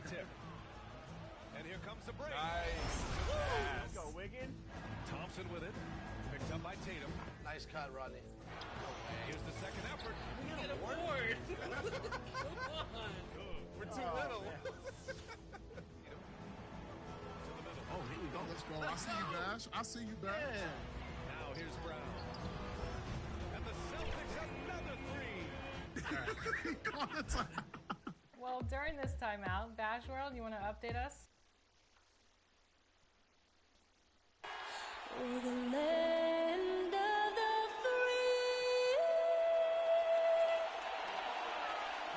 tip. And here comes the break. Nice. Let's go, Wiggins. Thompson with it. Picked up by Tatum. Nice cut, Rodney. Here's the second effort. Get a board. Come on. We're too little. Oh, here we go. Let's go. I see you, Bash. I see you, Bash. Yeah. Now here's Brown. And the Celtics another three. He caught the time. Well, during this timeout, Bash World, you want to update us? We're the land of the free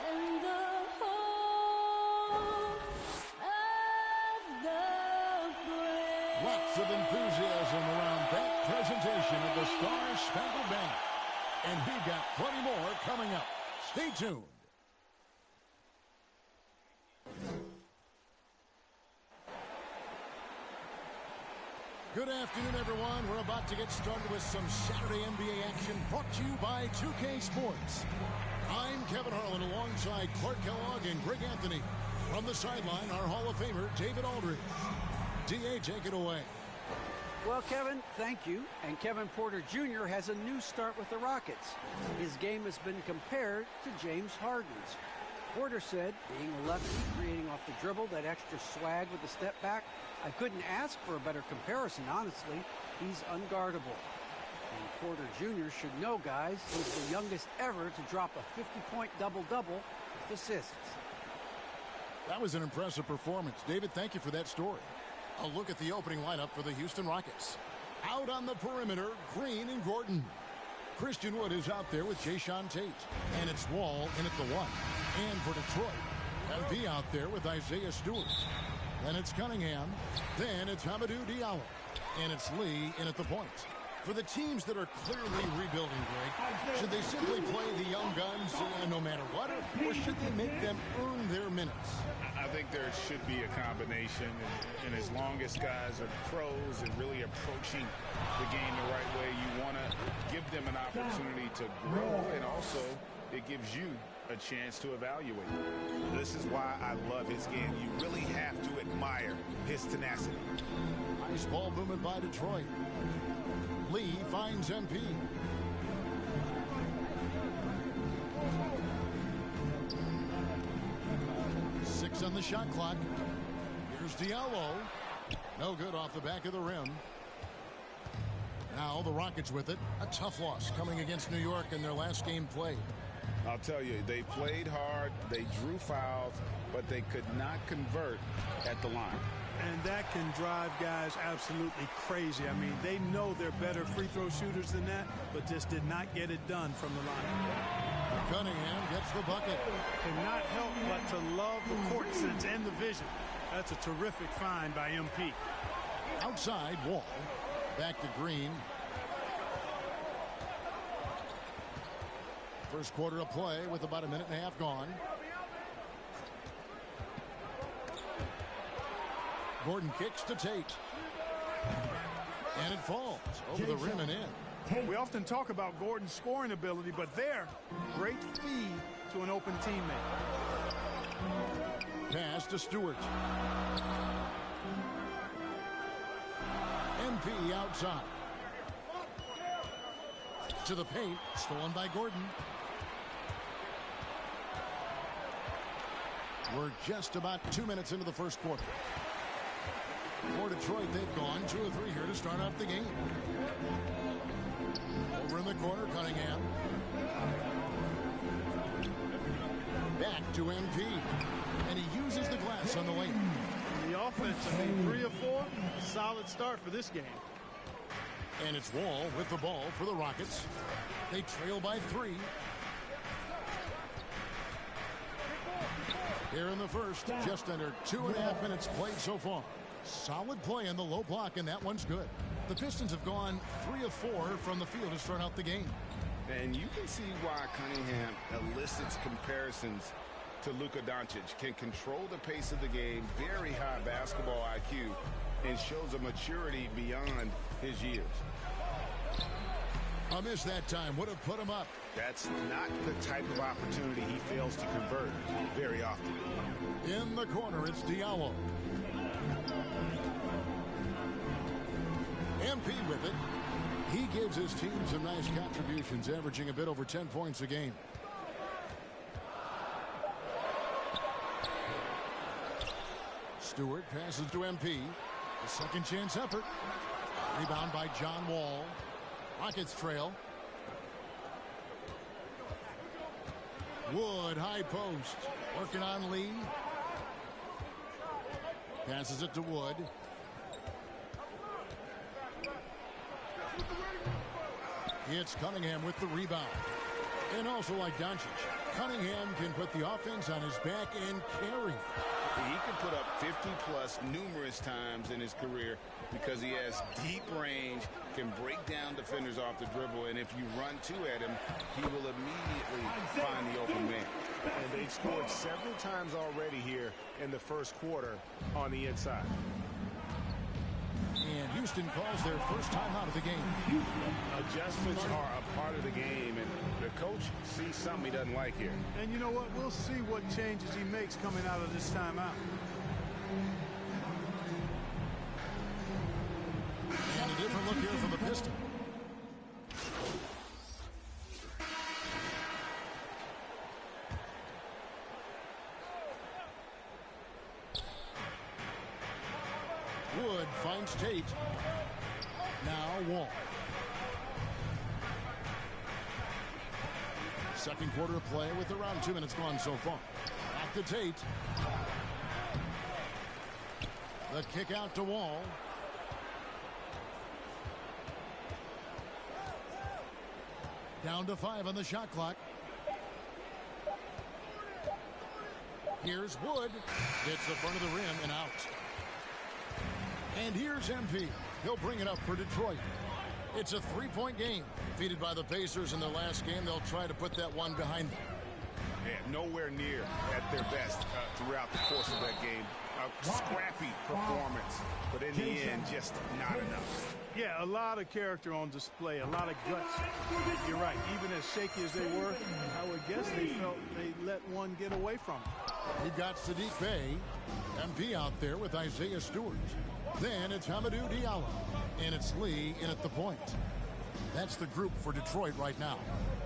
and the home of the brave. Lots of enthusiasm around that presentation of the Star-Spangled Banner. And we've got plenty more coming up. Stay tuned. Good afternoon, everyone. We're about to get started with some Saturday NBA action brought to you by 2K Sports. I'm Kevin Harlan alongside Clark Kellogg and Greg Anthony. From the sideline, our Hall of Famer, David Aldridge. D.A., take it away. Well, Kevin, thank you. And Kevin Porter Jr. has a new start with the Rockets. His game has been compared to James Harden's. Porter said, being a lefty, creating off the dribble, that extra swag with the step back, I couldn't ask for a better comparison, honestly. He's unguardable. And Porter Jr. should know, guys, he's the youngest ever to drop a 50-point double-double with assists. That was an impressive performance. David, thank you for that story. A look at the opening lineup for the Houston Rockets. Out on the perimeter, Green and Gordon. Christian Wood is out there with Jayshawn Tate. And it's Wall in at the 1. And for Detroit, MV out there with Isaiah Stewart. Then it's Cunningham. Then it's Hamidou Diallo. And it's Lee in at the point. For the teams that are clearly rebuilding, Greg, should they simply play the young guns no matter what? Or should they make them earn their minutes? I think there should be a combination. And as long as guys are pros and really approaching the game the right way, you want to give them an opportunity to grow. And also, it gives you a chance to evaluate. This is why I love his game. You really have to admire his tenacity. Nice ball movement by Detroit. Lee finds MP. Six on the shot clock. Here's Diallo. No good off the back of the rim. Now the Rockets with it. A tough loss coming against New York in their last game played. I'll tell you, they played hard, they drew fouls, but they could not convert at the line. And that can drive guys absolutely crazy. I mean, they know they're better free throw shooters than that, but just did not get it done from the line. Cunningham gets the bucket. Cannot help but to love the court sense and the vision. That's a terrific find by MP. Outside, Wall. Back to Green. First quarter of play with about a minute and a half gone. Gordon kicks to Tate. And it falls over the rim and in. We often talk about Gordon's scoring ability, but there, great feed to an open teammate. Pass to Stewart. MP outside. To the paint, stolen by Gordon. We're just about 2 minutes into the first quarter. For Detroit, they've gone 2 of 3 here to start off the game. Over in the corner, Cunningham. Back to MP. And he uses the glass on the lane. The offense, I mean, 3 of 4, solid start for this game. And it's Wall with the ball for the Rockets. They trail by 3. Here in the first, just under 2.5 minutes played so far. Solid play in the low block, and that one's good. The Pistons have gone 3 of 4 from the field to start out the game. And you can see why Cunningham elicits comparisons to Luka Doncic. Can control the pace of the game, very high basketball IQ, and shows a maturity beyond his years. A miss that time would have put him up. That's not the type of opportunity he fails to convert very often. In the corner, it's Diallo. MP with it. He gives his team some nice contributions, averaging a bit over 10 points a game. Stewart passes to MP. The second chance effort. Rebound by John Wall. Rockets trail. Wood, high post. Working on Lee. Passes it to Wood. It's Cunningham with the rebound. And also like Doncic, Cunningham can put the offense on his back and carry. He can put up 50-plus numerous times in his career because he has deep range, can break down defenders off the dribble, and if you run two at him, he will immediately find the open man. And they've scored several times already here in the first quarter on the inside. And Houston calls their first time out of the game. Adjustments are a part of the game, and the coach sees something he doesn't like here. And you know what? We'll see what changes he makes coming out of this timeout. And a different look here from the Pistons. Wood finds Tate. Now Wall. Second quarter of play with around 2 minutes gone so far. Back to Tate. The kick out to Wall. Down to 5 on the shot clock. Here's Wood. Hits the front of the rim and out. And here's MP. He'll bring it up for Detroit. It's a 3-point game. Defeated by the Pacers in their last game, they'll try to put that one behind them. Yeah, nowhere near at their best throughout the course of that game. A scrappy performance, but in the end, just not enough. Yeah, a lot of character on display, a lot of guts. You're right. Even as shaky as they were, I would guess they felt they let one get away from them. We've got Sadiq Bey, MP out there with Isaiah Stewart. Then it's Hamidou Diallo, and it's Lee in at the point. That's the group for Detroit right now.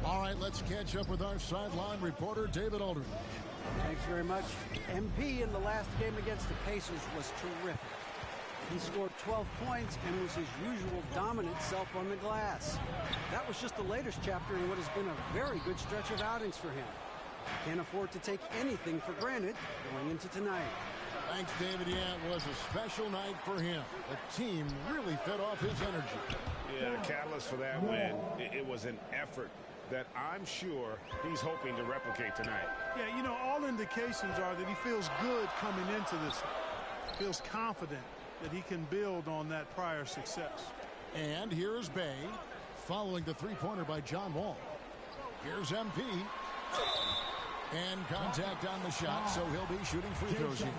All right, let's catch up with our sideline reporter, David Aldridge. Thanks very much. MP in the last game against the Pacers was terrific. He scored 12 points and was his usual dominant self on the glass. That was just the latest chapter in what has been a very good stretch of outings for him. Can't afford to take anything for granted going into tonight. Thanks, David. Yeah, it was a special night for him. The team really fed off his energy. Yeah, the catalyst for that win, it was an effort that I'm sure he's hoping to replicate tonight. Yeah, you know, all indications are that he feels good coming into this. Feels confident that he can build on that prior success. And here's Bey, following the three-pointer by John Wall. Here's MP. And contact on the shot, so he'll be shooting free throws here.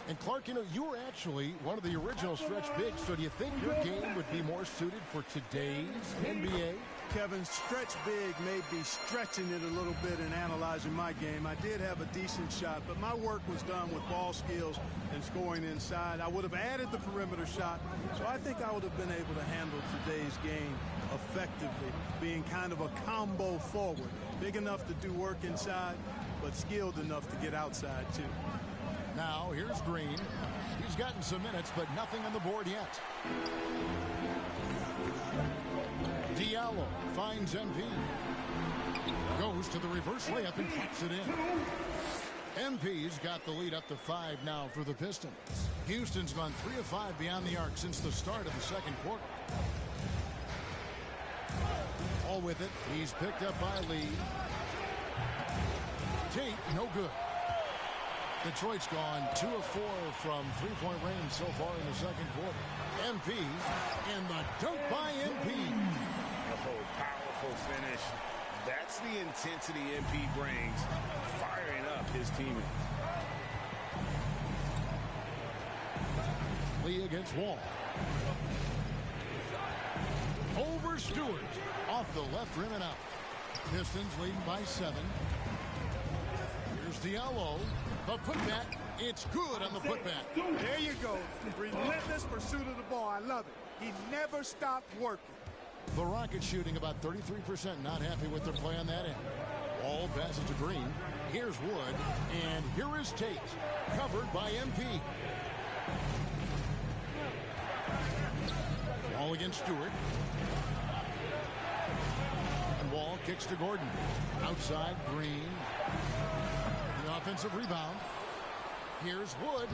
And Clark, you know, you were actually one of the original stretch bigs, so do you think your game would be more suited for today's NBA? Kevin, stretch big may be stretching it a little bit in analyzing my game. I did have a decent shot, but my work was done with ball skills and scoring inside. I would have added the perimeter shot, so I think I would have been able to handle today's game effectively, being kind of a combo forward. Big enough to do work inside, but skilled enough to get outside, too. Now, here's Green. He's gotten some minutes, but nothing on the board yet. Diallo finds MP. Goes to the reverse layup and pops it in. MP's got the lead up to 5 now for the Pistons. Houston's gone 3 of 5 beyond the arc since the start of the second quarter. All with it. He's picked up by Lee. Tate, no good. Detroit's gone 2 of 4 from three-point range so far in the second quarter. MP, and the dunk by MP. Oh, powerful finish. That's the intensity MP brings, firing up his teammates. Lee against Wall. Over Stewart. Off the left rim and out. Pistons leading by 7. Here's Diallo. The putback. It's good on the putback. There you go. Relentless pursuit of the ball. I love it. He never stopped working. The Rockets shooting about 33%. Not happy with their play on that end. Ball passes to Green. Here's Wood. And here is Tate. Covered by MP. Ball against Stewart. And Wall kicks to Gordon. Outside, Green. The offensive rebound. Here's Wood.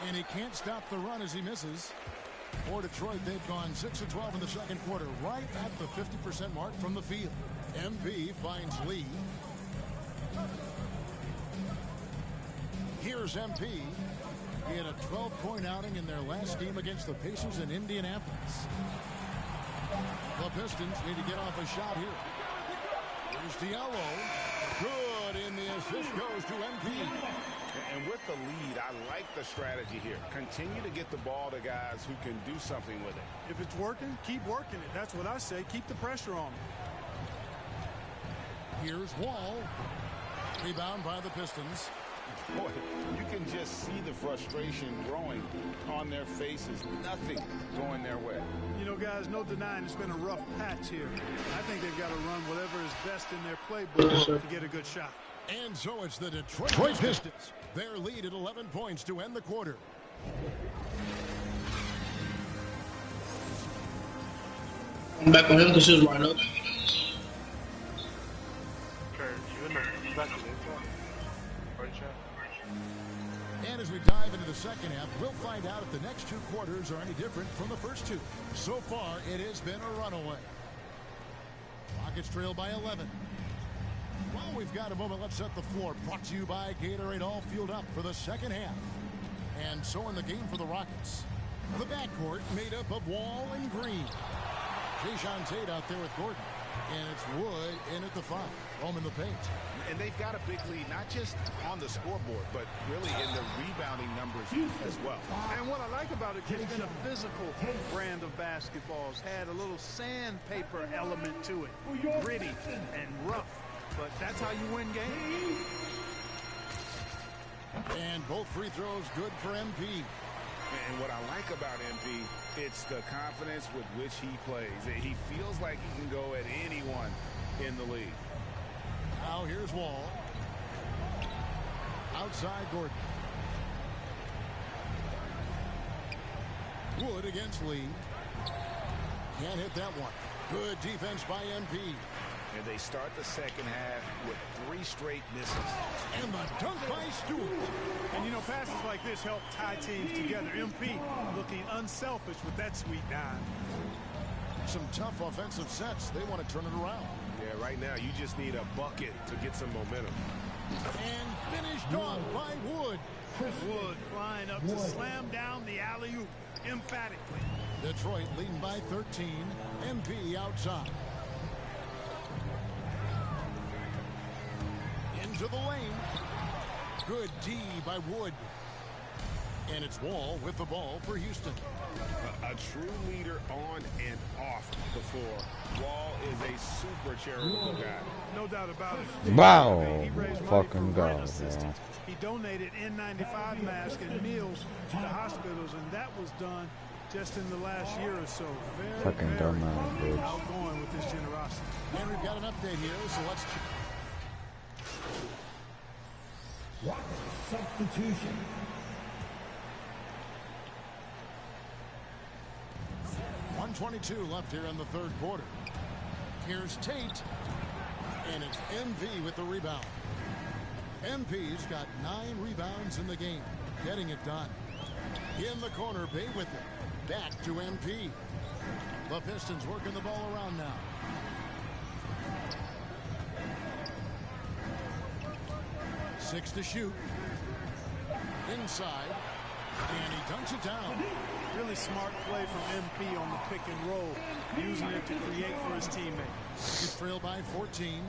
And he can't stop the run as he misses. For Detroit, they've gone 6 of 12 in the second quarter, right at the 50% mark from the field. MP finds Lee. Here's MP. He had a 12-point outing in their last game against the Pacers in Indianapolis. The Pistons need to get off a shot here. Here's Diallo. Good, and the assist goes to MP. And with the lead, I like the strategy here. Continue to get the ball to guys who can do something with it. If it's working, keep working it. That's what I say. Keep the pressure on him. Here's Wall. Rebound by the Pistons. Boy, you can just see the frustration growing on their faces. Nothing going their way. You know, guys, no denying it's been a rough patch here. I think they've got to run whatever is best in their playbook to get a good shot. And so it's the Detroit Pistons. Their lead at 11 points to end the quarter. I'm back on him because he's right up. And as we dive into the second half, we'll find out if the next 2 quarters are any different from the first 2. So far, it has been a runaway. Rockets trail by 11. While we've got a moment, let's set the floor. Brought to you by Gatorade, all fueled up for the second half. And so in the game for the Rockets. The backcourt made up of Wall and Green. Jason Tate out there with Gordon. And it's Wood in at the 5. Home in the paint. And they've got a big lead, not just on the scoreboard, but really in the rebounding numbers as well. And what I like about it, it's been a physical brand of basketball. It's had a little sandpaper element to it. Gritty and rough. But that's how you win games. And both free throws good for MP. And what I like about MP, it's the confidence with which he plays. He feels like he can go at anyone in the league. Now here's Wall. Outside Gordon. Wood against Lee. Can't hit that one. Good defense by MP. And they start the second half with 3 straight misses. And the dunk by Stewart. And, you know, passes like this help tie teams together. MP looking unselfish with that sweet dime. Some tough offensive sets. They want to turn it around. Yeah, right now you just need a bucket to get some momentum. And finished off by Wood. Wood flying up to slam down the alley-oop emphatically. Detroit leading by 13. MP outside. Into the lane. Good D by Wood. And it's Wall with the ball for Houston. A true leader on and off the floor. Wall is a super charitable guy. No doubt about it. Wow. He raised money Fucking for rent God. assistance. He donated N95 masks and meals to the hospitals, and that was done just in the last year or so. Very, Fucking very dumbass, bitch. outgoing with his generosity. And we've got an update here, so let's check. Substitution. .122 left here in the third quarter. Here's Tate. And it's MV with the rebound. MP's got 9 rebounds in the game. Getting it done. In the corner, Bay with it. Back to MP. The Pistons working the ball around now. Six to shoot. Inside. And he dunks it down. Really smart play from MP on the pick and roll, using it to create for his teammate. He's trailed by 14.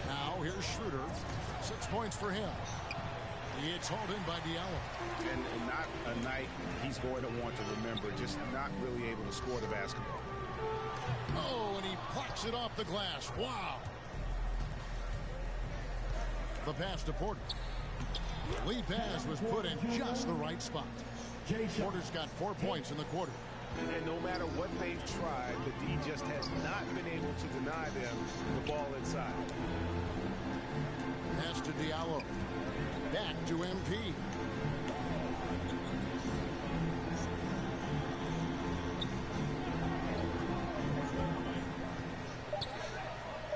Now here's Schroeder. 6 points for him. It's hauled in by Diallo. And not a night he's going to want to remember, just not really able to score the basketball. Oh, and he plucks it off the glass. Wow. The pass to Porter. Lead pass was put in just the right spot. Porter's got 4 points in the quarter. And no matter what they've tried, the D just has not been able to deny them the ball inside. Pass to Diallo. Back to MP.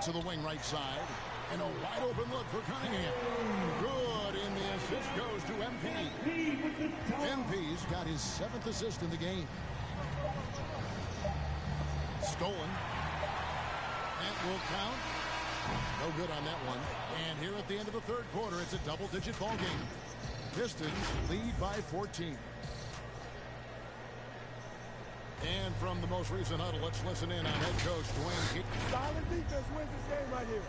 To the wing right side. And a wide open look for Cunningham. Good, and the assist goes to MP. MP's got his 7th assist in the game. Stolen. That will count. No good on that one. And here at the end of the third quarter, it's a double-digit ball game. Pistons lead by 14. And from the most recent huddle, let's listen in on head coach Dwayne Keith. Solid defense wins this game right here.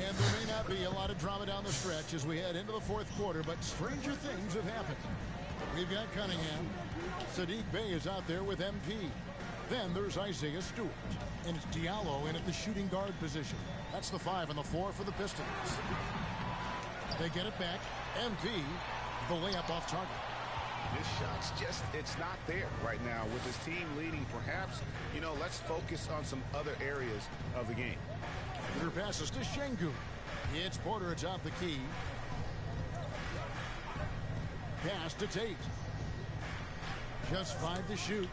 And there may not be a lot of drama down the stretch as we head into the fourth quarter, but stranger things have happened. We've got Cunningham. Sadiq Bey is out there with MP. Then there's Isaiah Stewart. And it's Diallo in at the shooting guard position. That's the 5 on the floor for the Pistons. They get it back. MP, the layup off target. This shot's just, it's not there right now. With his team leading, perhaps, let's focus on some other areas of the game. Her passes to Şengün. It's Porter atop the key. Pass to Tate. Just 5 to shoot.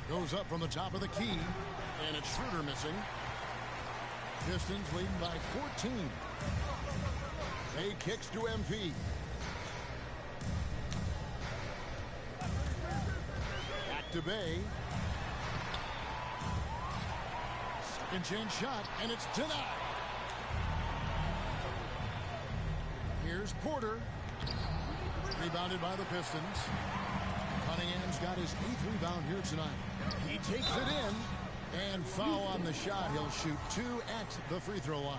Goes up from the top of the key. And it's Schroeder missing. Pistons leading by 14. Bey kicks to MP. Back to Bey. Second chance shot, and it's denied. Here's Porter. Rebounded by the Pistons. Cunningham's got his 8th rebound here tonight. He takes it in, and foul on the shot. He'll shoot 2 at the free throw line.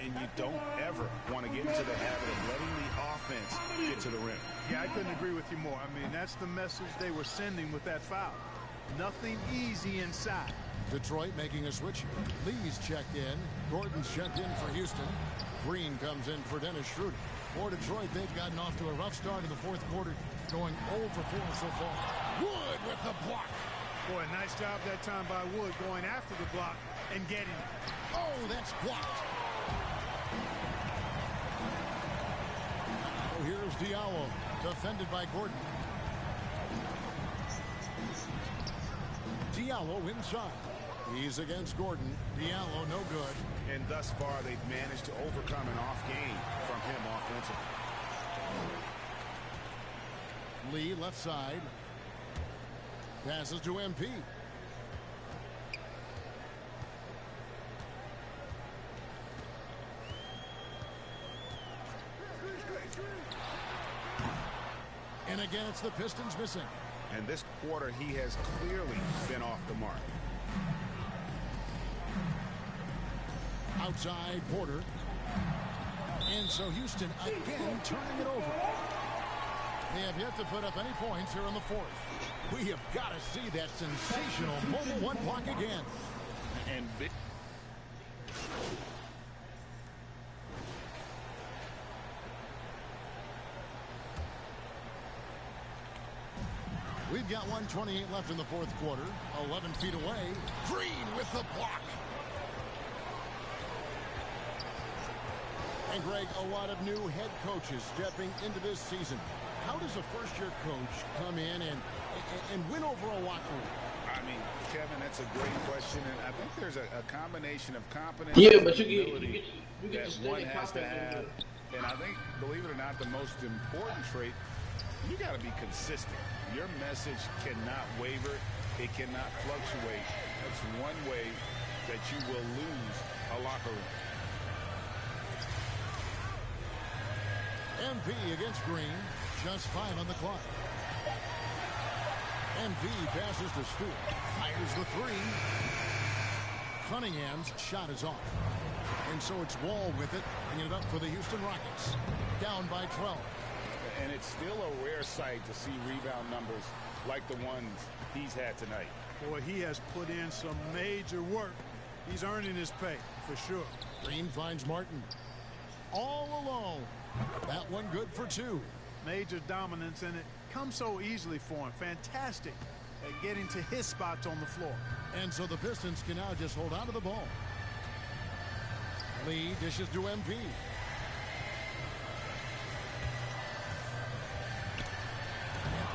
And you don't ever want to get into the habit of letting the offense get to the rim. Yeah, I couldn't agree with you more. I mean, that's the message they were sending with that foul. Nothing easy inside. Detroit making a switch here. Lee's checked in. Gordon's checked in for Houston. Green comes in for Dennis Schroeder. For Detroit, they've gotten off to a rough start in the fourth quarter, going 0 for 4 so far. Wood with the block. Boy, nice job that time by Wood going after the block and getting it. Oh, that's blocked. Oh, here's Diallo, defended by Gordon. Diallo inside. He's against Gordon. Diallo no good. And thus far, they've managed to overcome an off game from him offensively. Lee left side. Passes to MP. And again, it's the Pistons missing. And this quarter, he has clearly been off the mark. Outside Porter. And so Houston again turning it over. They have yet to put up any points here in the fourth. We have got to see that sensational mobile one block again. And we've got 1:28 left in the fourth quarter. 11 feet away. Green with the block. And Greg, a lot of new head coaches stepping into this season. How does a first-year coach come in and win over a locker room? I mean, Kevin, that's a great question, and I think there's a combination of competence Yeah, and but you ability get that to one stay has to have. confident. And I think, believe it or not, the most important trait, you got to be consistent. Your message cannot waver. It cannot fluctuate. That's one way that you will lose a locker room. MP against Green. Just 5 on the clock. MP passes to Stewart. Fires the 3. Cunningham's shot is off. And so it's Wall with it, bringing it up for the Houston Rockets. Down by 12. And it's still a rare sight to see rebound numbers like the ones he's had tonight. Boy, he has put in some major work. He's earning his pay, for sure. Green finds Martin. All alone. That one good for 2. Major dominance, and it comes so easily for him. Fantastic at getting to his spots on the floor. And so the Pistons can now just hold on to the ball. Lee dishes to MP.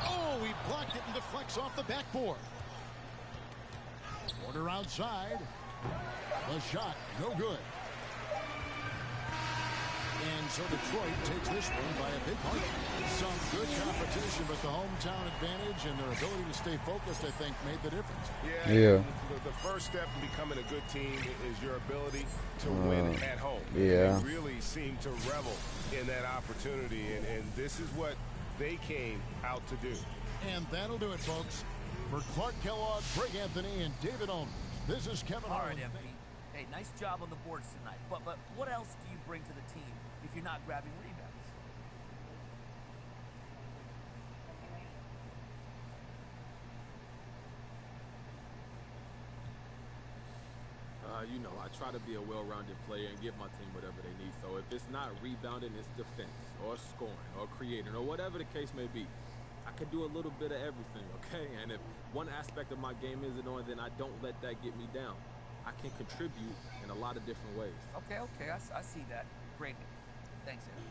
Oh, he blocked it and deflects off the backboard. Porter outside. The shot, no good. And so Detroit takes this one by a big margin. Some good competition, but the hometown advantage and their ability to stay focused, I think, made the difference. Yeah. The first step in becoming a good team is your ability to win at home. Yeah. They really seem to revel in that opportunity, and this is what they came out to do. And that'll do it, folks. For Clark Kellogg, Greg Anthony, and David Owen, this is Kevin All right, Harlan. MP. Hey, nice job on the boards tonight. But what else do you bring to the team if you're not grabbing rebounds? You know, I try to be a well-rounded player and give my team whatever they need. So if it's not rebounding, it's defense or scoring or creating or whatever the case may be. I can do a little bit of everything, okay? And if one aspect of my game isn't on, then I don't let that get me down. I can contribute in a lot of different ways. Okay, I see that. Great. Thanks, Aaron.